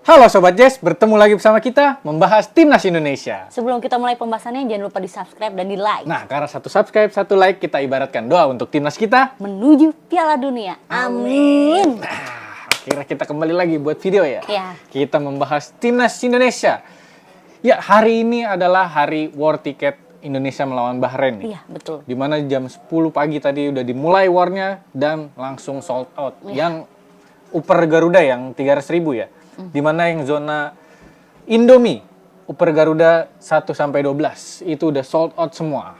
Halo Sobat Jazz, bertemu lagi bersama kita membahas Timnas Indonesia. Sebelum kita mulai pembahasannya, jangan lupa di-subscribe dan di-like. Nah, karena satu subscribe, satu like, kita ibaratkan doa untuk Timnas kita Menuju Piala Dunia. Amin. Akhirnya kita kembali lagi buat video ya. Ya. Kita membahas Timnas Indonesia. Ya, hari ini adalah hari war ticket Indonesia melawan Bahrain nih. Iya, betul. Dimana jam 10 pagi tadi udah dimulai warnya dan langsung sold out. Yang upper Garuda yang 300.000 ya. Dimana yang zona Indomie, upper Garuda 1-12 itu udah sold out semua.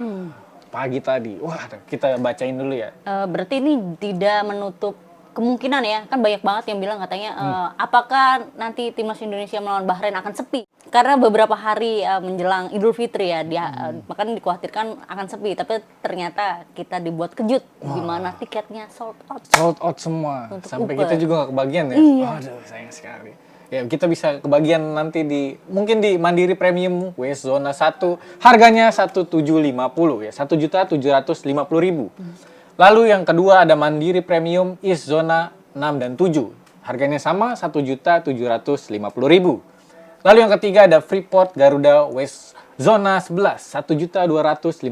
Pagi tadi. Wah, kita bacain dulu ya. Berarti ini tidak menutup kemungkinan ya. Kan banyak banget yang bilang katanya apakah nanti Timnas Indonesia melawan Bahrain akan sepi? Karena beberapa hari menjelang Idul Fitri ya, makanya dikhawatirkan akan sepi. Tapi ternyata kita dibuat kejut. Gimana tiketnya sold out. Sold out semua. Untuk Sampai upper. kita juga gak kebagian ya. Iya. Aduh, sayang sekali. Ya, kita bisa kebagian nanti mungkin di Mandiri Premium West Zona 1. Harganya 1.750 ya. 1.750.000. Lalu yang kedua ada Mandiri Premium East Zona 6 dan 7. Harganya sama 1.750.000. Lalu yang ketiga ada Freeport Garuda West Zona 11 1.250.000.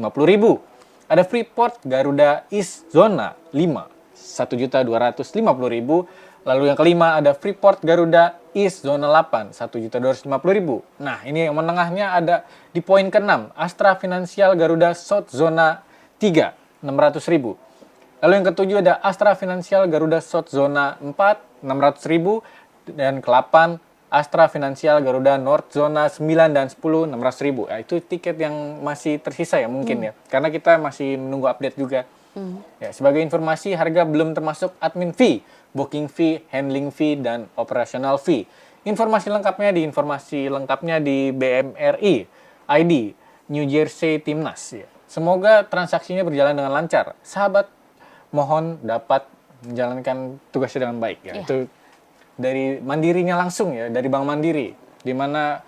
Ada Freeport Garuda East Zona 5 1.250.000. Lalu yang kelima ada Freeport Garuda East Zona 8 1.250.000. Nah, ini yang menengahnya ada di poin ke-6 Astra Financial Garuda South Zona 3 600.000. Lalu yang ketujuh ada Astra Financial Garuda South Zona 4 600.000 dan ke-8 Astra Financial Garuda North Zona 9 dan 10 600.000. Ya, itu tiket yang masih tersisa ya mungkin ya. Karena kita masih menunggu update juga. Ya, sebagai informasi harga belum termasuk admin fee, booking fee, handling fee dan operational fee. Informasi lengkapnya di BMRI ID New Jersey Timnas ya. Semoga transaksinya berjalan dengan lancar. Sahabat mohon dapat menjalankan tugasnya dengan baik ya. Itu dari Mandirinya langsung ya, dari Bank Mandiri, di mana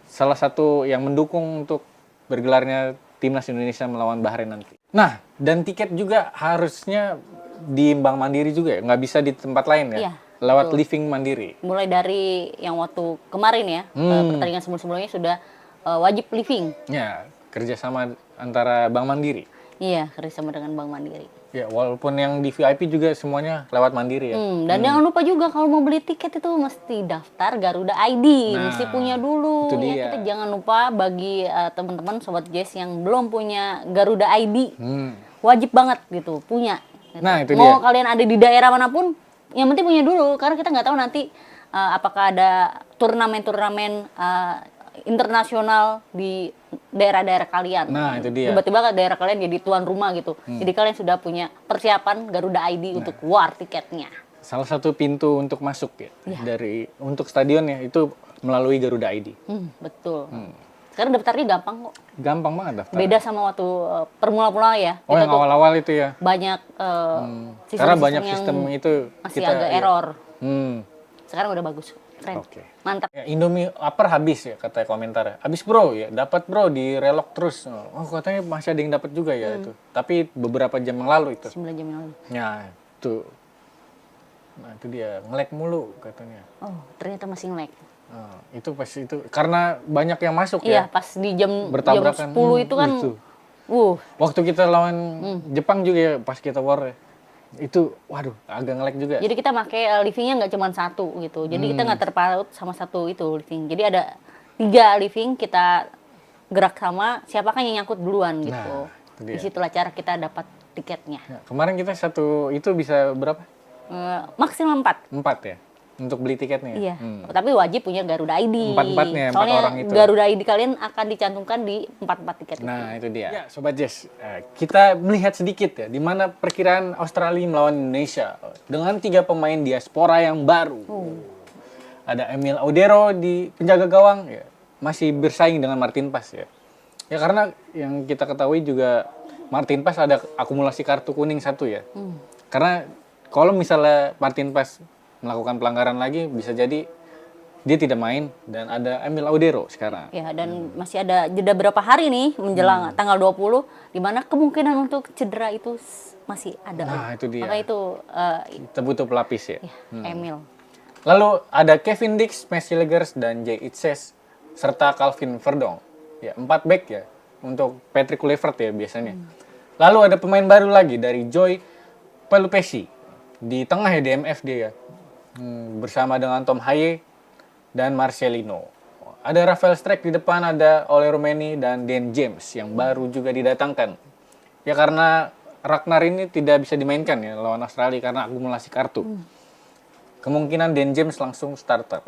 salah satu yang mendukung untuk bergelarnya Timnas Indonesia melawan Bahrain nanti. Nah, dan tiket juga harusnya di Bank Mandiri juga ya, nggak bisa di tempat lain ya, Iya, lewat betul. Living Mandiri. Mulai dari yang waktu kemarin ya, pertandingan sebelum-sebelumnya sudah wajib living. Ya, kerjasama antara Bank Mandiri. Iya, kerjasama dengan Bank Mandiri. Ya, walaupun yang di VIP juga semuanya lewat Mandiri ya. Dan jangan lupa juga kalau mau beli tiket itu mesti daftar Garuda ID, Nah, mesti punya dulu. itu Ya, dia. kita jangan lupa bagi teman-teman Sobat Jazz yang belum punya Garuda ID, wajib banget gitu punya. Gitu. Nah, itu mau dia. kalian ada di daerah manapun, yang penting punya dulu karena kita nggak tahu nanti apakah ada turnamen-turnamen internasional di daerah-daerah kalian. Nah, itu dia. Tiba-tiba daerah kalian jadi tuan rumah gitu. Jadi kalian sudah punya persiapan Garuda ID untuk war tiketnya. Salah satu pintu untuk masuk ya, untuk stadion ya itu melalui Garuda ID. Betul. Sekarang daftarnya gampang kok. Gampang banget daftar. Beda sama waktu permula-mula ya. Oh, Kita yang tuh awal-awal itu ya. banyak Karena banyak yang sistem itu masih agak error. Hmm. Sekarang udah bagus. Keren. Oke. Mantap. Ya, Indomie upper habis ya kata komentarnya. Habis bro ya, dapat bro di relok terus. Oh, katanya masih ada yang dapat juga ya itu. Tapi beberapa jam yang lalu itu. 9 jam yang lalu. Ya, itu. Nah, itu dia nge-lag mulu katanya. Oh, ternyata masih nge-lag. Nah, itu pasti itu karena banyak yang masuk ya. Iya, pas di jam Bertabrakan. 10 itu kan Itu. Waktu kita lawan Jepang juga ya pas kita war ya. Itu waduh agak nge-lag juga. Jadi kita pakai livingnya nggak cuma satu gitu. Jadi kita nggak terpaut sama satu itu living. Jadi ada 3 living kita gerak sama siapakah yang nyangkut duluan gitu. Nah, itu dia. Disitulah cara kita dapat tiketnya. Ya, kemarin kita satu itu bisa berapa? Maksimal 4. 4 ya untuk beli tiketnya. Iya. Tapi wajib punya Garuda ID. 4-4-nya, 4 Soalnya orang itu. Garuda ID kalian akan dicantumkan di 4 tiket Nah, itu. itu dia. Ya, Sobat Jazz, kita melihat sedikit ya, di mana perkiraan Australia melawan Indonesia dengan 3 pemain diaspora yang baru. Ada Emil Audero di penjaga gawang, ya, masih bersaing dengan Martin Paes ya. Ya karena yang kita ketahui juga Martin Paes ada akumulasi kartu kuning 1 ya. Karena kalau misalnya Martin Paes melakukan pelanggaran lagi, bisa jadi dia tidak main dan ada Emil Audero sekarang. Ya, dan masih ada jeda berapa hari nih menjelang tanggal 20 di mana kemungkinan untuk cedera itu masih ada. Nah, itu dia. Maka itu Kita butuh pelapis ya. Emil. Lalu ada Kevin Dix, Messi Legers, dan Jay Itzes, serta Calvin Verdong. Ya, 4 back ya, untuk Patrick Kluivert ya biasanya. Lalu ada pemain baru lagi dari Joy Pelupesi. Di tengah ya, DMF dia ya. Bersama dengan Tom Haye dan Marcelino. Ada Rafael Strijk di depan, ada Ole Rumeni dan Dan James yang baru juga didatangkan. Ya karena Ragnar ini tidak bisa dimainkan ya lawan Australia karena akumulasi kartu. Kemungkinan Dan James langsung starter.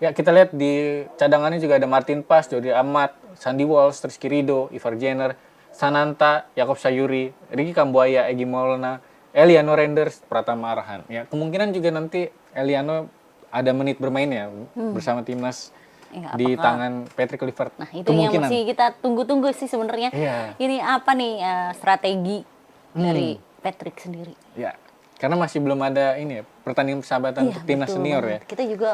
Ya kita lihat di cadangannya juga ada Martin Paes, Jordi Amat, Sandy Walsh, Rizky Ridho, Ivar Jenner, Sananta, Yakob Sayuri, Ricky Kambuaya, Egy Maulana, Eliano Renders, Pratama Arhan. Ya kemungkinan juga nanti Eliano ada menit bermain ya bersama timnas Ya, di apakah- tangan Patrick Kluivert. Nah, itu yang masih kita tunggu-tunggu sih sebenarnya. Iya. Ini apa nih strategi dari Patrick sendiri? Ya, karena masih belum ada ini ya pertandingan persahabatan untuk timnas betul senior banget. ya. Kita juga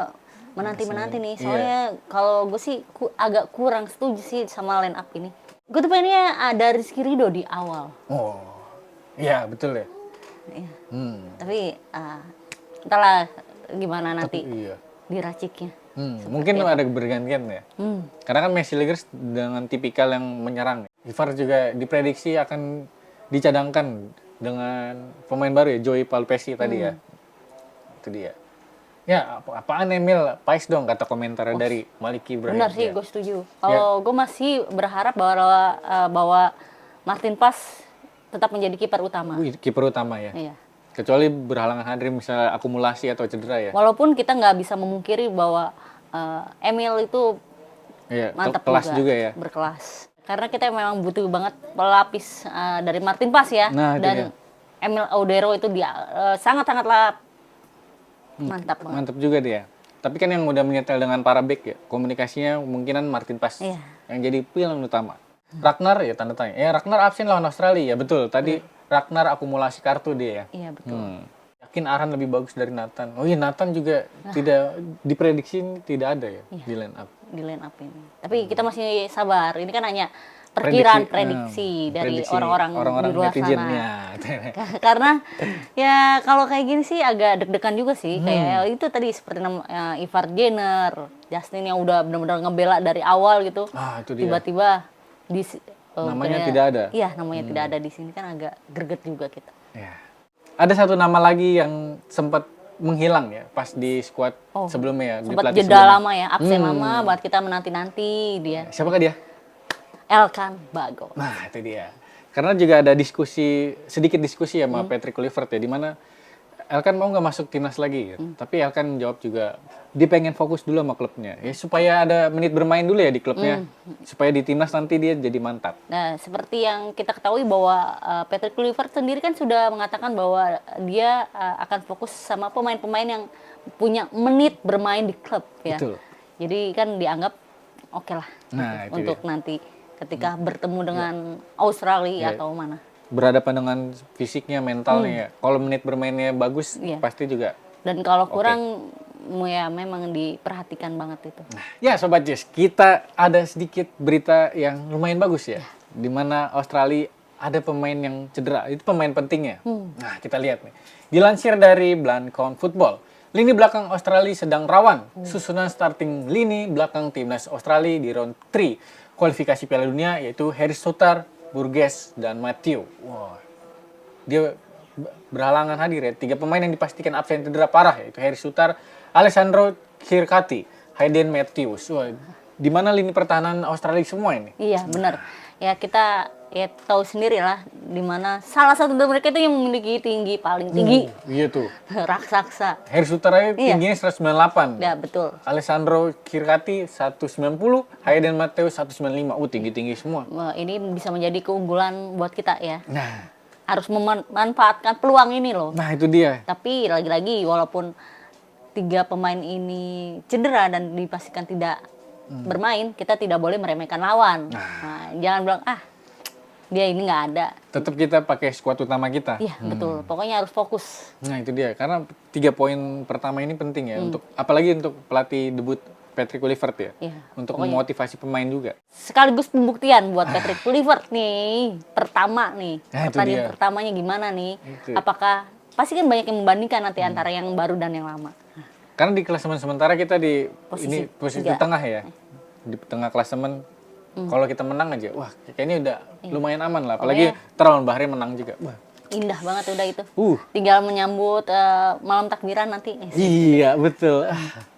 menanti-menanti nih. Soalnya kalau gue sih agak kurang setuju sih sama line up ini. Gue tuh pengennya ada Rizky Ridho di awal. Oh, iya betul ya. Iya. Tapi entahlah gimana nanti Iya. diraciknya. Mungkin ada bergantian ya. Karena kan Messi Legers dengan tipikal yang menyerang. Ivar juga diprediksi akan dicadangkan dengan pemain baru ya, Joy Pelupesi tadi ya. Itu dia. Ya, apaan Emil? Pais dong kata komentar dari Maliki Ibrahim. Benar sih, Ya. gue setuju. Kalau gue masih berharap bahwa Martin Paes tetap menjadi kiper utama. Wih, kiper utama ya. Iya. Kecuali berhalangan hadir misalnya akumulasi atau cedera ya. Walaupun kita nggak bisa memungkiri bahwa Emil itu Iya, mantap kelas juga ya. berkelas. Karena kita memang butuh banget pelapis dari Martin Paes ya. Nah, itu dan dia. Emil Audero itu dia sangat-sangatlah mantap banget. Mantap juga dia. Tapi kan yang udah menyetel dengan para back ya, komunikasinya kemungkinan Martin Paes Iya. yang jadi pilihan utama. Ragnar ya tanda tanya. Ya Ragnar absen lawan Australia ya betul. Tadi Ragnar akumulasi kartu dia ya. Iya betul. Yakin Arhan lebih bagus dari Nathan. Oh iya Nathan juga tidak diprediksi tidak ada ya di line up. Di line up ini. Tapi kita masih sabar. Ini kan hanya perkiraan prediksi dari prediksi orang-orang di luar netizen, sana. ya. Karena ya kalau kayak gini sih agak deg-degan juga sih. Kayak itu tadi seperti Ivar Jenner, Justin yang udah benar-benar ngebela dari awal gitu. Ah, itu dia. Tiba-tiba Namanya tidak ada. Iya, namanya tidak ada di sini kan agak greget juga kita. Ya. Ada satu nama lagi yang sempat menghilang ya pas di squad sebelumnya ya. Di Sempat pelatih jeda sebelumnya. lama ya, absen lama buat kita menanti-nanti dia. Siapakah dia? Elkan Bagot. Nah, itu dia. Karena juga ada sedikit diskusi ya sama Patrick Kluivert ya, di mana Elkan mau nggak masuk timnas lagi ya. Tapi Elkan jawab juga, dia pengen fokus dulu sama klubnya. Ya, supaya ada menit bermain dulu ya di klubnya. Supaya di timnas nanti dia jadi mantap. Nah, seperti yang kita ketahui bahwa Patrick Kluivert sendiri kan sudah mengatakan bahwa dia akan fokus sama pemain-pemain yang punya menit bermain di klub ya. Betul. Jadi kan dianggap oke lah Nah, itu untuk nanti ketika bertemu dengan Australia atau mana. Berhadapan dengan fisiknya, mentalnya ya. Kalau menit bermainnya bagus, Iya. pasti juga. Dan kalau kurang ya memang diperhatikan banget itu. Ya Sobat Jess, kita ada sedikit berita yang lumayan bagus ya. Di mana Australia ada pemain yang cedera, itu pemain pentingnya. Nah kita lihat nih. Dilansir dari Blancon Football, lini belakang Australia sedang rawan. Susunan starting lini belakang timnas Australia di round 3 kualifikasi Piala Dunia yaitu Harry Souttar, Burgess, dan Matthew. Wow. Dia berhalangan hadir ya. 3 pemain yang dipastikan absen cedera parah yaitu Harry Souttar, Alessandro Kirkati, Hayden Matthews. Wah, di mana lini pertahanan Australia semua ini? Iya benar. Ya kita tahu sendiri lah di mana salah satu dari mereka itu yang memiliki tinggi paling tinggi. Iya tuh. Raksasa. Harry Souttar aja tingginya 198. Ya betul. Alessandro Kirkati 190, Hayden Matthews 195. Tinggi-tinggi semua. Wah, ini bisa menjadi keunggulan buat kita ya. Nah, Harus memanfaatkan peluang ini loh. itu dia. Tapi lagi-lagi walaupun 3 pemain ini cedera dan dipastikan tidak bermain, kita tidak boleh meremehkan lawan. Nah, jangan bilang dia ini nggak ada. Tetap kita pakai skuad utama kita. Iya betul. Pokoknya harus fokus. Nah, itu dia. Karena 3 poin pertama ini penting ya untuk apalagi untuk pelatih debut Patrick Kluivert ya. Iya, Untuk memotivasi pemain juga. Sekaligus pembuktian buat Patrick Kluivert nih. Pertama nih. Nah, itu Pertandingan dia. pertamanya gimana nih? Itu. Apakah pasti kan banyak yang membandingkan nanti antara yang baru dan yang lama. Nah, Karena di klasemen sementara kita di posisi tiga. tengah ya. Di tengah klasemen. Kalau kita menang aja, wah kayaknya udah lumayan aman lah. Apalagi lawan Bahrain menang juga. Wah. Indah banget udah itu. Uh. Tinggal menyambut malam takbiran nanti. Iya, betul.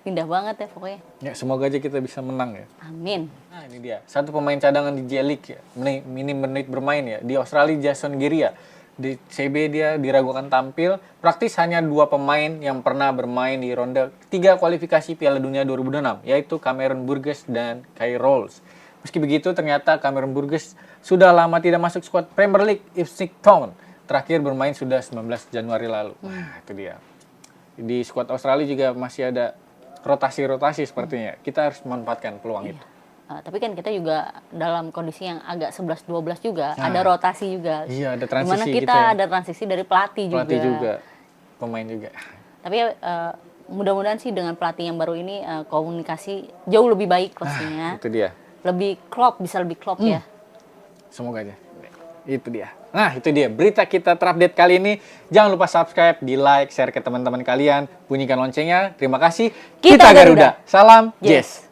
Indah banget ya pokoknya. Ya, semoga aja kita bisa menang ya. Amin. Nah, ini dia. Satu pemain cadangan di J-League ya. Minim menit bermain ya. Di Australia Jason Geria. Di CB dia diragukan tampil. Praktis hanya 2 pemain yang pernah bermain di ronde 3 kualifikasi Piala Dunia 2006, yaitu Cameron Burgess dan Kyle Rolls. Meski begitu, ternyata Cameron Burgess sudah lama tidak masuk skuad Premier League Ipswich Town. Terakhir bermain sudah 19 Januari lalu. Nah, itu dia. Di skuad Australia juga masih ada rotasi-rotasi sepertinya. Kita harus memanfaatkan peluang itu. Tapi kan kita juga dalam kondisi yang agak 11-12 juga, ada rotasi juga. Iya, ada transisi Dimana kita gitu ya. ada transisi dari pelatih juga, pemain juga. Tapi mudah-mudahan sih dengan pelatih yang baru ini komunikasi jauh lebih baik pastinya. Itu dia. Lebih klop, bisa lebih klop ya. Semoga aja. Itu dia. Nah, itu dia berita kita terupdate kali ini. Jangan lupa subscribe, di like, share ke teman-teman kalian, bunyikan loncengnya. Terima kasih. Kita Garuda. Salam Yes. Jess.